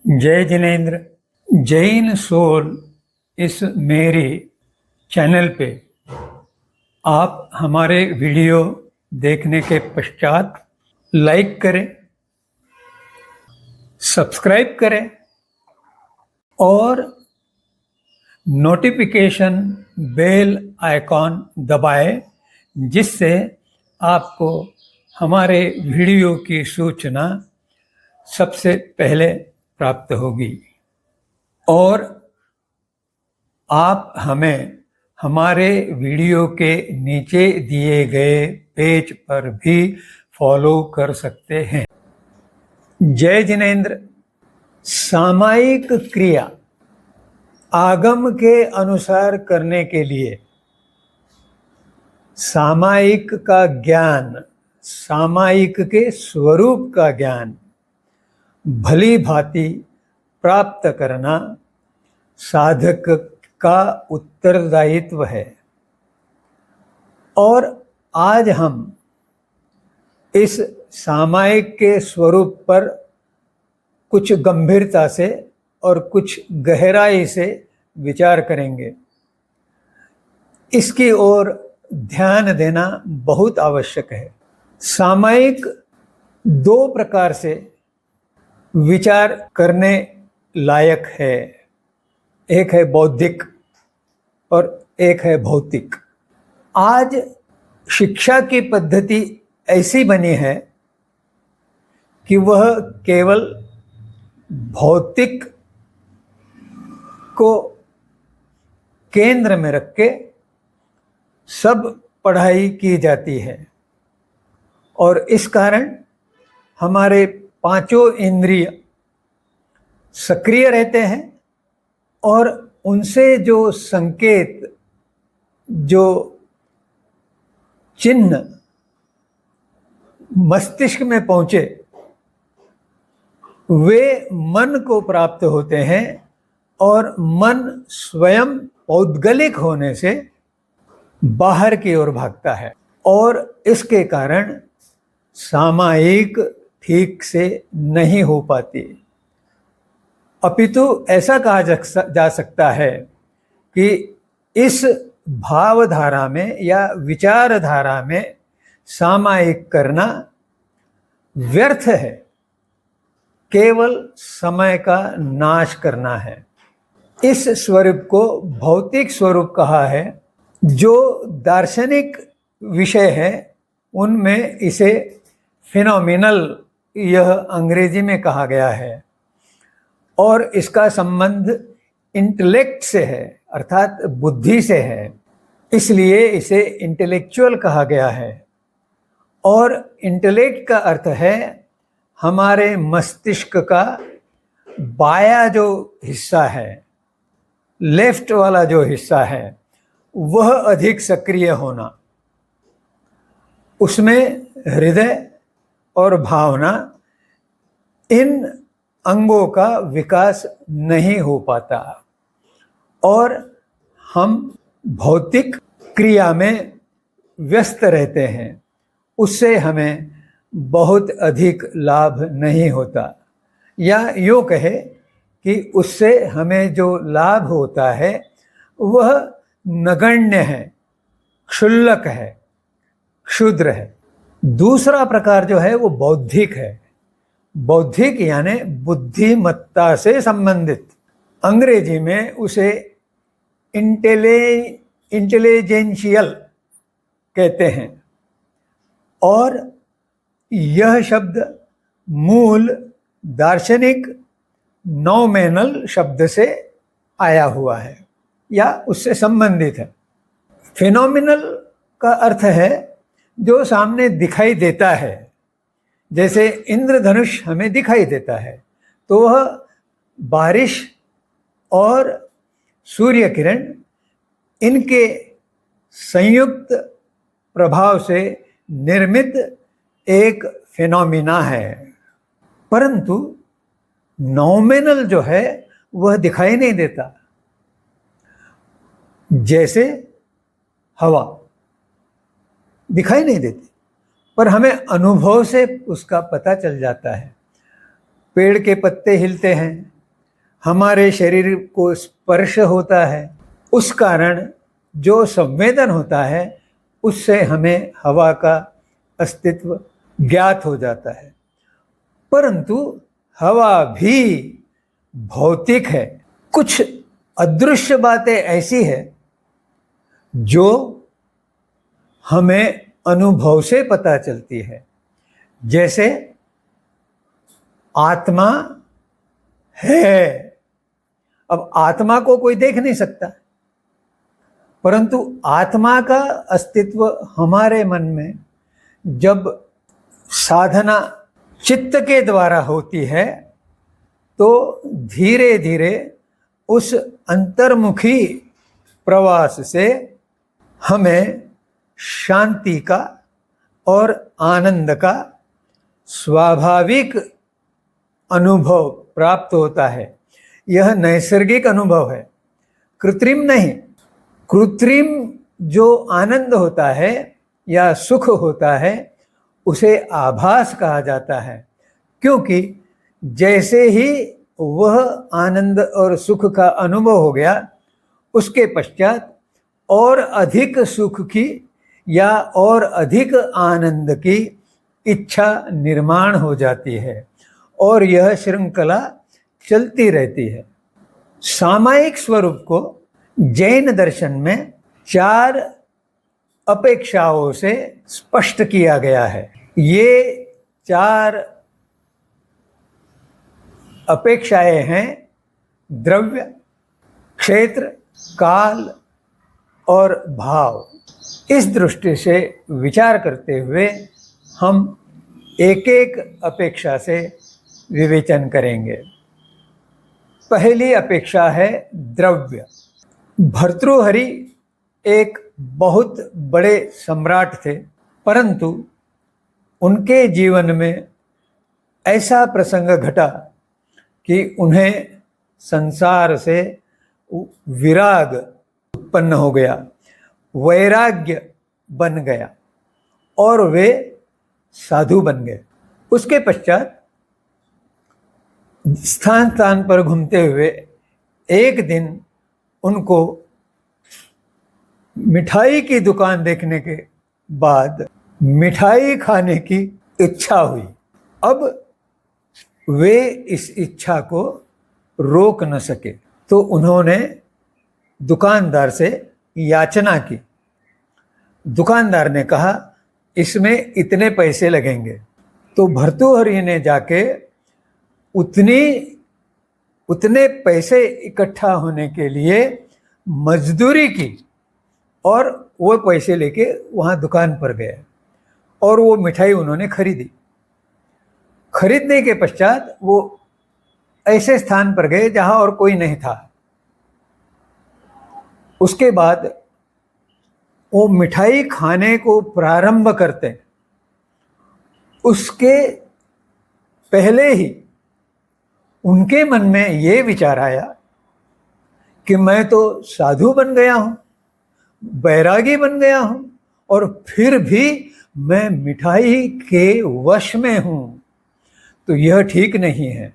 जय जिनेन्द्र। जैन सोल इस मेरी चैनल पे आप हमारे वीडियो देखने के पश्चात लाइक करें, सब्सक्राइब करें और नोटिफिकेशन बेल आइकॉन दबाएं, जिससे आपको हमारे वीडियो की सूचना सबसे पहले प्राप्त होगी। और आप हमें हमारे वीडियो के नीचे दिए गए पेज पर भी फॉलो कर सकते हैं। जय जिनेन्द्र। सामायिक क्रिया आगम के अनुसार करने के लिए सामायिक का ज्ञान, सामायिक के स्वरूप का ज्ञान भली भांति प्राप्त करना साधक का उत्तरदायित्व है। और आज हम इस सामायिक के स्वरूप पर कुछ गंभीरता से और कुछ गहराई से विचार करेंगे। इसकी ओर ध्यान देना बहुत आवश्यक है। सामायिक दो प्रकार से विचार करने लायक है, एक है बौद्धिक और एक है भौतिक। आज शिक्षा की पद्धति ऐसी बनी है कि वह केवल भौतिक को केंद्र में रख के सब पढ़ाई की जाती है, और इस कारण हमारे पांचों इंद्रिय सक्रिय रहते हैं और उनसे जो संकेत, जो चिन्ह मस्तिष्क में पहुंचे, वे मन को प्राप्त होते हैं और मन स्वयं पौद्गलिक होने से बाहर की ओर भागता है, और इसके कारण सामायिक ठीक से नहीं हो पाती। अपितु ऐसा कहा जा सकता है कि इस भावधारा में या विचारधारा में सामायिक करना व्यर्थ है, केवल समय का नाश करना है। इस स्वरूप को भौतिक स्वरूप कहा है। जो दार्शनिक विषय है उनमें इसे फिनोमिनल, यह अंग्रेजी में कहा गया है, और इसका संबंध इंटेलेक्ट से है, अर्थात बुद्धि से है, इसलिए इसे इंटेलेक्चुअल कहा गया है। और इंटेलेक्ट का अर्थ है हमारे मस्तिष्क का बाया जो हिस्सा है, लेफ्ट वाला जो हिस्सा है, वह अधिक सक्रिय होना, उसमें हृदय और भावना, इन अंगों का विकास नहीं हो पाता, और हम भौतिक क्रिया में व्यस्त रहते हैं। उससे हमें बहुत अधिक लाभ नहीं होता, या यूँ कहे कि उससे हमें जो लाभ होता है वह नगण्य है, क्षुल्लक है, क्षुद्र है। दूसरा प्रकार जो है वो बौद्धिक है। बौद्धिक यानी बुद्धिमत्ता से संबंधित। अंग्रेजी में उसे इंटेलिजेंशियल कहते हैं, और यह शब्द मूल दार्शनिक नॉमिनल शब्द से आया हुआ है या उससे संबंधित है। फिनोमिनल का अर्थ है जो सामने दिखाई देता है, जैसे इंद्रधनुष हमें दिखाई देता है, तो वह बारिश और सूर्य किरण, इनके संयुक्त प्रभाव से निर्मित एक फिनोमिना है। परंतु नॉमिनल जो है वह दिखाई नहीं देता। जैसे हवा दिखाई नहीं देती, पर हमें अनुभव से उसका पता चल जाता है। पेड़ के पत्ते हिलते हैं, हमारे शरीर को स्पर्श होता है, उस कारण जो संवेदन होता है उससे हमें हवा का अस्तित्व ज्ञात हो जाता है। परंतु हवा भी भौतिक है। कुछ अदृश्य बातें ऐसी है जो हमें अनुभव से पता चलती है। जैसे आत्मा है। अब आत्मा को कोई देख नहीं सकता, परंतु आत्मा का अस्तित्व हमारे मन में जब साधना चित्त के द्वारा होती है तो धीरे धीरे उस अंतर्मुखी प्रवास से हमें शांति का और आनंद का स्वाभाविक अनुभव प्राप्त होता है। यह नैसर्गिक अनुभव है, कृत्रिम नहीं। कृत्रिम जो आनंद होता है या सुख होता है उसे आभास कहा जाता है, क्योंकि जैसे ही वह आनंद और सुख का अनुभव हो गया उसके पश्चात और अधिक सुख की या और अधिक आनंद की इच्छा निर्माण हो जाती है और यह श्रृंखला चलती रहती है। सामायिक स्वरूप को जैन दर्शन में 4 अपेक्षाओं से स्पष्ट किया गया है। ये 4 अपेक्षाएं हैं द्रव्य, क्षेत्र, काल और भाव। इस दृष्टि से विचार करते हुए हम एक एक अपेक्षा से विवेचन करेंगे। पहली अपेक्षा है द्रव्य। भर्तृहरि एक बहुत बड़े सम्राट थे, परंतु उनके जीवन में ऐसा प्रसंग घटा कि उन्हें संसार से विराग उत्पन्न हो गया, वैराग्य बन गया और वे साधु बन गए। उसके पश्चात स्थान स्थान पर घूमते हुए एक दिन उनको मिठाई की दुकान देखने के बाद मिठाई खाने की इच्छा हुई। अब वे इस इच्छा को रोक न सके तो उन्होंने दुकानदार से याचना की। दुकानदार ने कहा इसमें इतने पैसे लगेंगे। तो भर्तृहरि ने जाके उतने पैसे इकट्ठा होने के लिए मजदूरी की और वो पैसे लेके वहाँ दुकान पर गए और वो मिठाई उन्होंने खरीदी। खरीदने के पश्चात वो ऐसे स्थान पर गए जहाँ और कोई नहीं था। उसके बाद वो मिठाई खाने को प्रारंभ करते, उसके पहले ही उनके मन में ये विचार आया कि मैं तो साधु बन गया हूँ, बैरागी बन गया हूँ और फिर भी मैं मिठाई के वश में हूँ, तो यह ठीक नहीं है।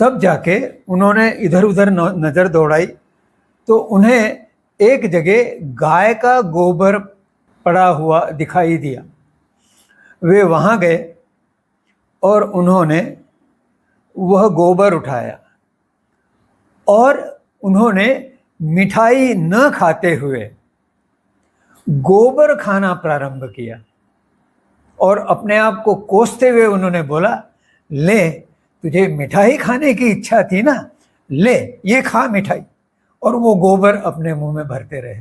तब जाके उन्होंने इधर उधर नज़र दौड़ाई तो उन्हें एक जगह गाय का गोबर पड़ा हुआ दिखाई दिया। वे वहाँ गए और उन्होंने वह गोबर उठाया और उन्होंने मिठाई न खाते हुए गोबर खाना प्रारंभ किया और अपने आप को कोसते हुए उन्होंने बोला, ले तुझे मिठाई खाने की इच्छा थी ना, ले ये खा मिठाई। और वो गोबर अपने मुंह में भरते रहे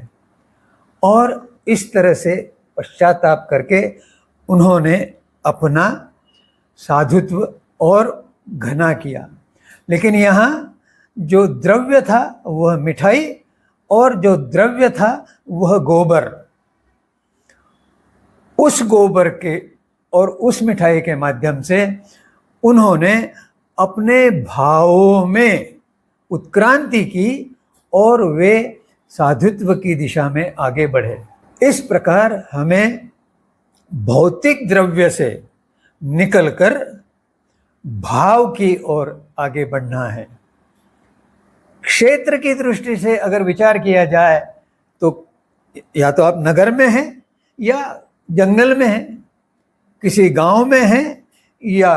और इस तरह से पश्चाताप करके उन्होंने अपना साधुत्व और घना किया। लेकिन यहाँ जो द्रव्य था वह मिठाई और जो द्रव्य था वह गोबर। उस गोबर के और उस मिठाई के माध्यम से उन्होंने अपने भावों में उत्क्रांति की और वे साधुत्व की दिशा में आगे बढ़े। इस प्रकार हमें भौतिक द्रव्य से निकलकर भाव की ओर आगे बढ़ना है। क्षेत्र की दृष्टि से अगर विचार किया जाए तो या तो आप नगर में हैं या जंगल में हैं, किसी गांव में हैं या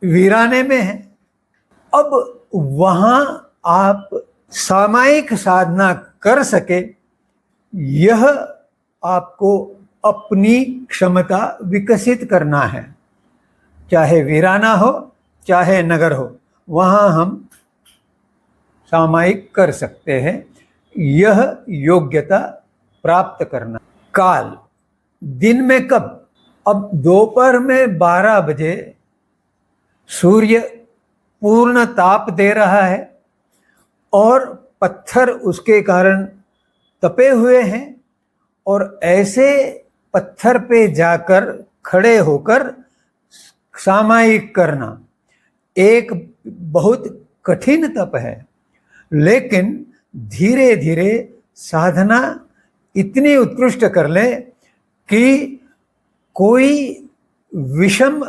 वीराने में हैं। अब वहां आप सामायिक साधना कर सके, यह आपको अपनी क्षमता विकसित करना है। चाहे वीराना हो चाहे नगर हो, वहां हम सामायिक कर सकते हैं। यह योग्यता प्राप्त करना। काल, दिन में कब? अब दोपहर में 12 बजे सूर्य पूर्ण ताप दे रहा है और पत्थर उसके कारण तपे हुए हैं, और ऐसे पत्थर पे जाकर खड़े होकर सामायिक करना एक बहुत कठिन तप है। लेकिन धीरे धीरे साधना इतनी उत्कृष्ट कर ले कि कोई विषम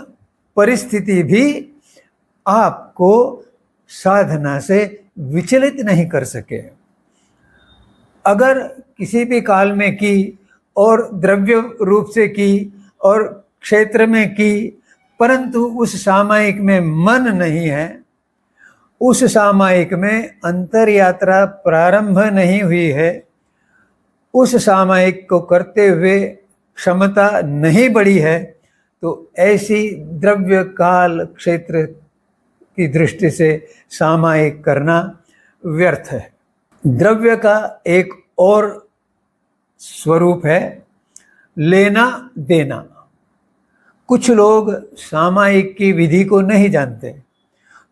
परिस्थिति भी आपको साधना से विचलित नहीं कर सके। अगर किसी भी काल में की और द्रव्य रूप से की और क्षेत्र में की, परंतु उस सामायिक में मन नहीं है, उस सामायिक में अंतर यात्रा प्रारंभ नहीं हुई है, उस सामायिक को करते हुए क्षमता नहीं बढ़ी है, तो ऐसी द्रव्य काल क्षेत्र की दृष्टि से सामायिक करना व्यर्थ है। द्रव्य का एक और स्वरूप है लेना देना। कुछ लोग सामायिक की विधि को नहीं जानते,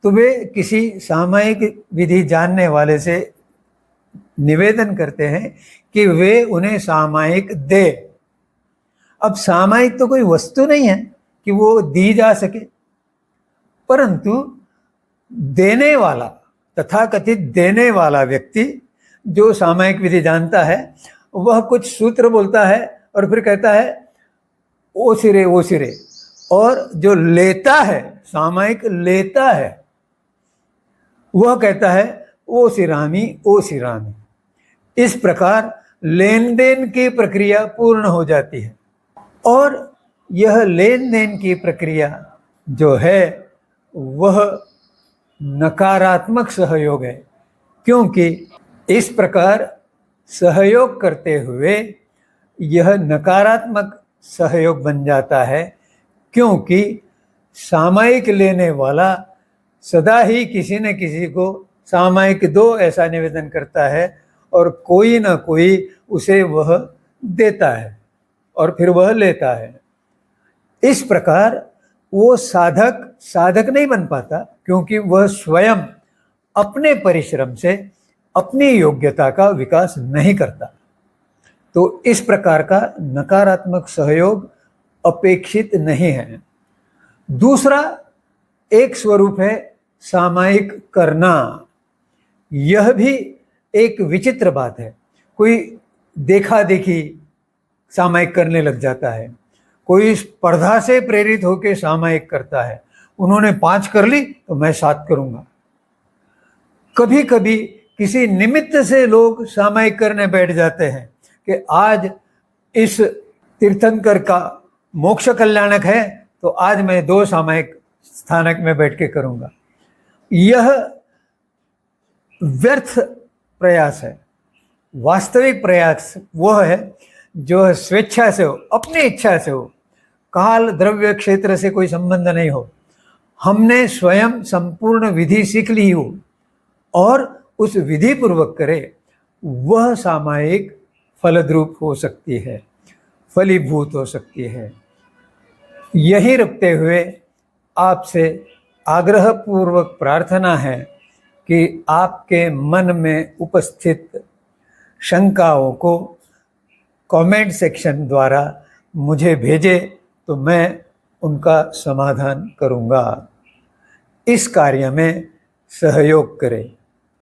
तो वे किसी सामायिक विधि जानने वाले से निवेदन करते हैं कि वे उन्हें सामायिक दे। अब सामायिक तो कोई वस्तु नहीं है कि वो दी जा सके, परंतु देने वाला, तथाकथित देने वाला व्यक्ति जो सामायिक विधि जानता है, वह कुछ सूत्र बोलता है और फिर कहता है ओ सिरे ओ सिरे, और जो लेता है, सामायिक लेता है, वह कहता है ओ सिरामी ओ सिरामी। इस प्रकार लेन देन की प्रक्रिया पूर्ण हो जाती है। और यह लेन देन की प्रक्रिया जो है वह नकारात्मक सहयोग है, क्योंकि इस प्रकार सहयोग करते हुए यह नकारात्मक सहयोग बन जाता है, क्योंकि सामायिक लेने वाला सदा ही किसी न किसी को सामायिक दो ऐसा निवेदन करता है, और कोई ना कोई उसे वह देता है और फिर वह लेता है। इस प्रकार वो साधक नहीं बन पाता, क्योंकि वह स्वयं अपने परिश्रम से अपनी योग्यता का विकास नहीं करता। तो इस प्रकार का नकारात्मक सहयोग अपेक्षित नहीं है। दूसरा एक स्वरूप है सामायिक करना। यह भी एक विचित्र बात है। कोई देखा देखी सामायिक करने लग जाता है, कोई स्पर्धा से प्रेरित होकर सामायिक करता है। उन्होंने 5 कर ली तो मैं 7 करूंगा। कभी कभी किसी निमित्त से लोग सामायिक करने बैठ जाते हैं कि आज इस तीर्थंकर का मोक्ष कल्याणक है तो आज मैं 2 सामायिक स्थानक में बैठ के करूंगा। यह व्यर्थ प्रयास है। वास्तविक प्रयास वह है जो स्वेच्छा से हो, अपनी इच्छा से हो, काल द्रव्य क्षेत्र से कोई संबंध नहीं हो, हमने स्वयं संपूर्ण विधि सीख ली हो और उस विधि पूर्वक करे, वह सामायिक फलद्रूप हो सकती है, फलीभूत हो सकती है। यही रखते हुए आपसे आग्रहपूर्वक प्रार्थना है कि आपके मन में उपस्थित शंकाओं को कमेंट सेक्शन द्वारा मुझे भेजे तो मैं उनका समाधान करूंगा। इस कार्य में सहयोग करें।